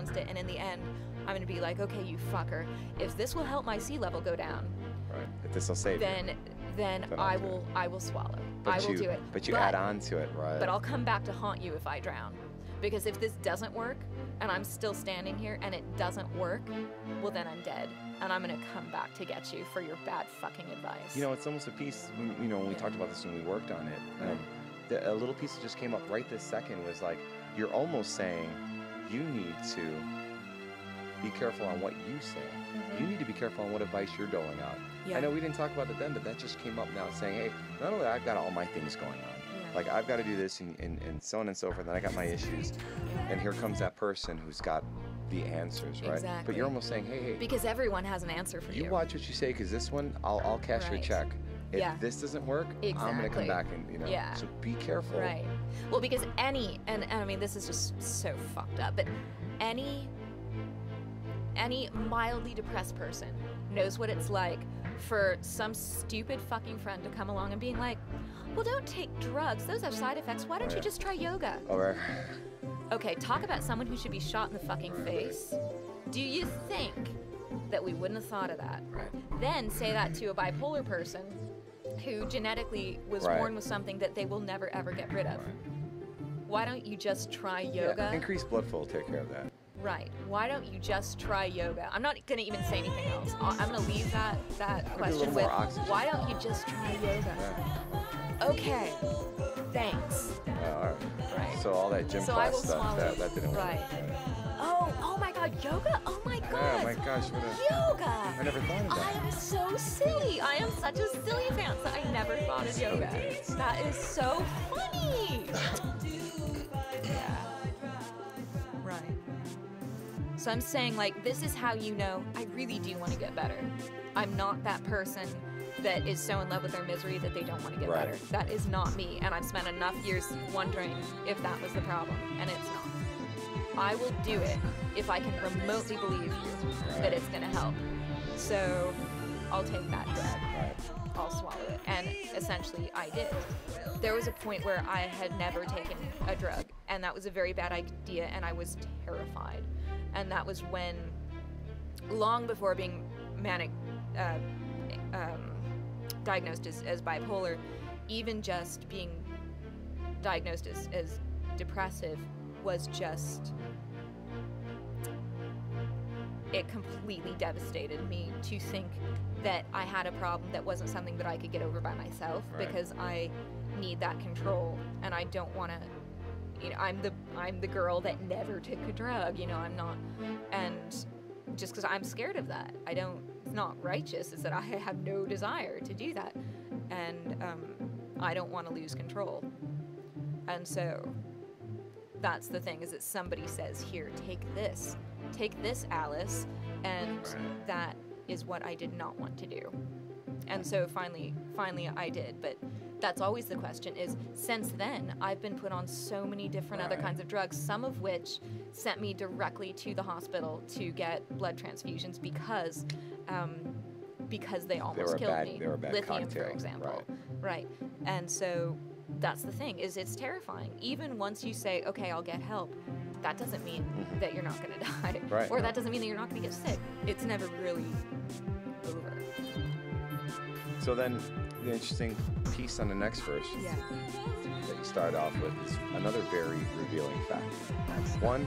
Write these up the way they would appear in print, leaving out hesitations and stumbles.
against it, and in the end, I'm going to be like, okay, you fucker, if this will help my sea level go down, right. If this will save then I will swallow. I will do it. But you add on to it, right? But I'll come back to haunt you if I drown. Because if this doesn't work, and I'm still standing here, and it doesn't work, well, then I'm dead. And I'm going to come back to get you for your bad fucking advice. You know, it's almost a piece, you know, when we talked about this when we worked on it, a little piece that just came up right this second was like, you're almost saying you need to be careful on what you say. You need to be careful on what advice you're doling out. I know we didn't talk about it then, but that just came up now saying, hey, not only I've got all my things going on, like I've got to do this and so on and so forth, and I got my issues, and here comes that person who's got the answers, right? Exactly. But you're almost saying, hey. Because everyone has an answer for you. You watch what you say, because this one, I'll cash your check. If this doesn't work, I'm going to come back and, you know, so be careful. Right. Well, because and I mean, this is just so fucked up, but any mildly depressed person knows what it's like for some stupid fucking friend to come along and being like, well, don't take drugs. Those have side effects. Why don't you just try yoga? Okay, talk about someone who should be shot in the fucking face. Do you think that we wouldn't have thought of that? Then say that to a bipolar person who genetically was born with something that they will never ever get rid of. Why don't you just try yoga? Increased blood flow will take care of that. Right. Why don't you just try yoga? I'm not going to even say anything else. I'm going to leave that question with, why don't you just try yoga? Okay. Thanks. Right. So all that gym class stuff, that didn't work. Oh my God, yoga? Oh my God. Yeah, my gosh, yoga. I never thought of that. I am so silly. I am such a silly pants that I never thought of yoga. That is so funny. So I'm saying, like, this is how you know I really do want to get better. I'm not that person that is so in love with their misery that they don't want to get better. That is not me, and I've spent enough years wondering if that was the problem, and it's not. I will do it if I can remotely believe that it's going to help. So I'll take that drug. I'll swallow it. And essentially, I did. There was a point where I had never taken a drug, and that was a very bad idea, and I was terrified. And that was when, long before being manic, diagnosed as bipolar, even just being diagnosed as depressive was just, it completely devastated me to think that I had a problem that wasn't something that I could get over by myself, because I need that control, and I don't want to. You know, I'm the girl that never took a drug, you know, I'm not, and just because I'm scared of that, it's not righteous, it's that I have no desire to do that, and I don't want to lose control, and so that's the thing, is that somebody says, here, take this, Alice, and that is what I did not want to do, and so finally I did, but that's always the question, is since then, I've been put on so many different other kinds of drugs, some of which sent me directly to the hospital to get blood transfusions because they almost killed me. They were a bad Lithium, cocktail. for example. Right. And so that's the thing, is it's terrifying. Even once you say, okay, I'll get help, that doesn't mean that you're not going to die. Or that doesn't mean that you're not going to get sick. It's never really over. So then, the interesting piece on the next verse that you start off with is another very revealing fact. One,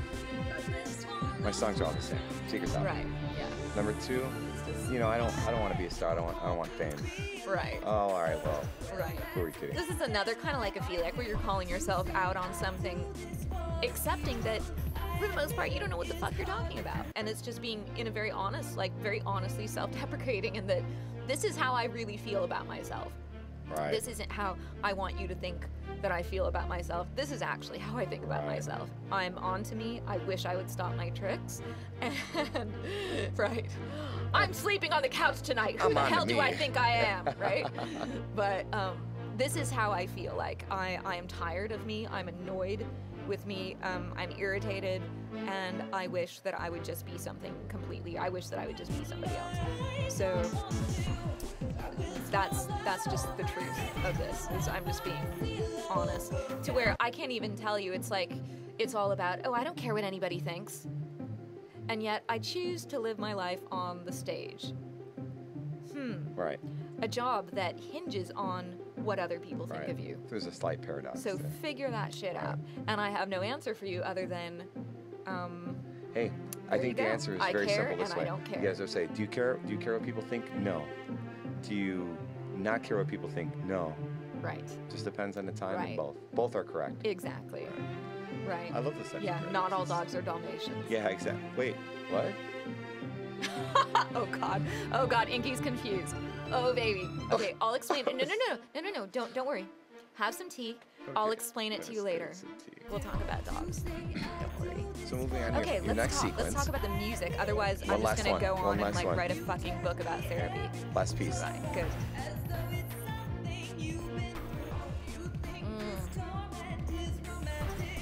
my songs are all the same. Secret's out. Number two, you know, I don't want to be a star. I don't want fame. Oh, all right. Well. Who are we kidding? This is another kind of like opheliac, where you're calling yourself out on something, accepting that for the most part you don't know what the fuck you're talking about, and it's just being in a very honest, like very honestly self-deprecating, and that this is how I really feel about myself. This isn't how I want you to think that I feel about myself. This is actually how I think about myself. I'm on to me. I wish I would stop my tricks. And, I'm sleeping on the couch tonight. Who the hell do I think I am, right? But this is how I feel. Like, I am tired of me. I'm annoyed with me. I'm irritated. And I wish that I would just be something completely. I wish that I would just be somebody else. So that's just the truth of this, is I'm just being honest, to where I can't even tell you, it's like, it's all about, oh, I don't care what anybody thinks. And yet I choose to live my life on the stage. Right. A job that hinges on what other people think of you. There's a slight paradox So there. figure that shit out. And I have no answer for you other than, Hey, I think the answer is very simple this way. I don't care. You guys will say, do you care what people think? No. Do you not care what people think? No. Right. Just depends on the time Right. and both. Both are correct. Exactly. Right. I love this section. Yeah, not all dogs are Dalmatians. Yeah, exactly. Wait, what? Oh God, Inky's confused. Oh baby. Okay, I'll explain. No. Don't worry. Have some tea. I'll Okay, explain it to you let's later. get some tea. We'll talk about dogs. Don't worry. So moving on, Okay, your next let's talk. sequence. Let's talk about the music. Otherwise, One I'm last just gonna one. go One on and last like one. write a fucking book about therapy. Last piece. Right. Good.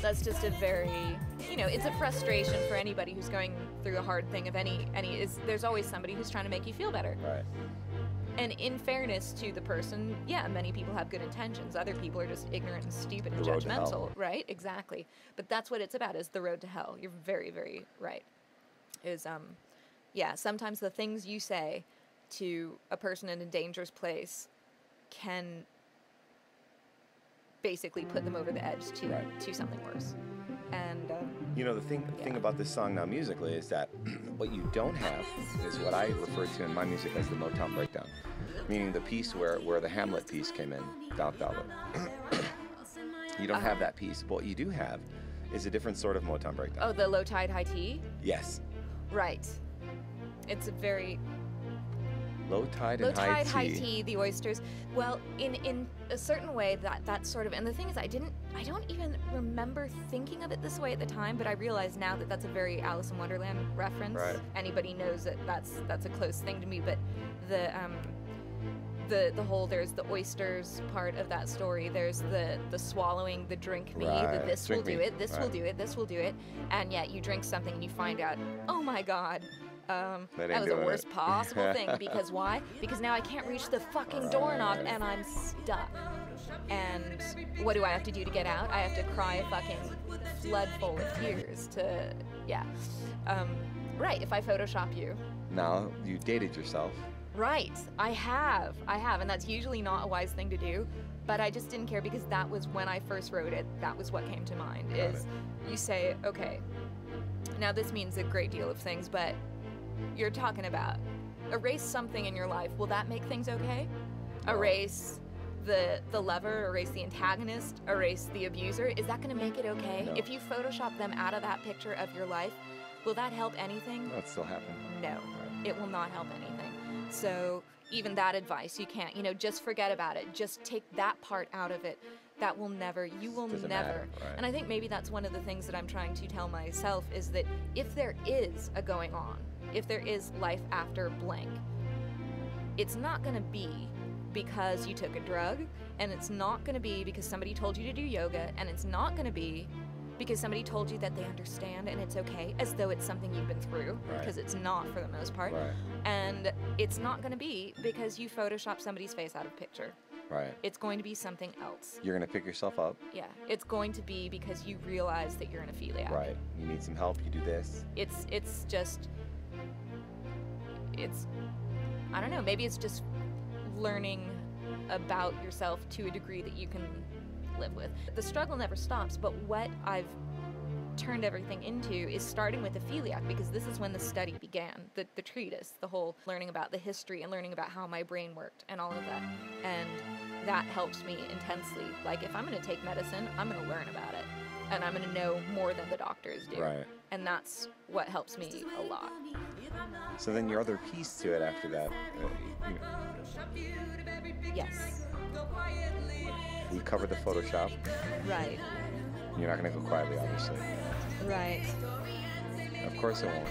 That's just a very, it's a frustration for anybody who's going through a hard thing of there's always somebody who's trying to make you feel better. Right. And in fairness to the person, yeah, many people have good intentions. Other people are just ignorant and stupid and The road to hell. judgmental, right? Exactly. But that's what it's about, is the road to hell. You're very, very right. Sometimes the things you say to a person in a dangerous place can basically put them over the edge to something worse. And The thing about this song now musically is that what you don't have is what I refer to in my music as the Motown breakdown, meaning the piece where the Hamlet piece came in, down. You don't have that piece. But what you do have is a different sort of Motown breakdown. oh, the low tide, high tea? Yes. Right. It's a very Low tide low and tide, high high tea, the oysters. Well, in a certain way, that sort of, and the thing is, I don't even remember thinking of it this way at the time, but I realize now that that's a very Alice in Wonderland reference. Right. Anybody knows that that's a close thing to me, but the whole, there's the oysters part of that story. There's the swallowing, the drink me, Right. the this Drink will do me. it, this will Right. do it, this will do it, and yet you drink something and you find out, oh my God. That That ain't was the doing worst it. possible thing. Because why? Because now I can't reach the fucking doorknob and I'm stuck. And what do I have to do to get out? I have to cry a fucking flood full of tears to, right, if I Photoshop you. Now you dated yourself. Right, I have, and that's usually not a wise thing to do, but I just didn't care because that was when I first wrote it, that was what came to mind, is you say, okay, now this means a great deal of things, but you're talking about erase something in your life. Will that make things okay? Erase the lover, erase the antagonist, erase the abuser. Is that going to make it okay? No. If you Photoshop them out of that picture of your life, will that help anything? That still happened. No, Right. it will not help anything. So even that advice, you can't, just forget about it. Just take that part out of it. That will never, you will Doesn't never. matter, right. And I think maybe that's one of the things that I'm trying to tell myself, is that if there is a going on, if there is life after blank, it's not going to be because you took a drug, and it's not going to be because somebody told you to do yoga, and it's not going to be because somebody told you that they understand and it's okay, as though it's something you've been through, Right. because it's not for the most part. Right. And it's not going to be because you Photoshop somebody's face out of picture. Right. It's going to be something else. You're gonna pick yourself up. Yeah, it's going to be because you realize that you're an opheliac. Right. You need some help. You do this. It's I don't know, maybe it's just learning about yourself to a degree that you can live with. The struggle never stops, but what I've turned everything into is starting with opheliac, because this is when the study began, the treatise, the whole learning about the history and learning about how my brain worked and all of that. And that helps me intensely. Like, if I'm going to take medicine, I'm going to learn about it. And I'm going to know more than the doctors do. Right. And that's what helps me a lot. So then your other piece to it after that, Yes. we covered the Photoshop. Right. You're not gonna go quietly, obviously. Right. Of course it won't.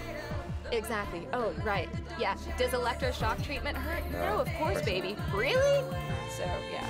Exactly. Oh, right. Yeah. Does electroshock treatment hurt? No, No, of course, of course baby. Really? So, yeah.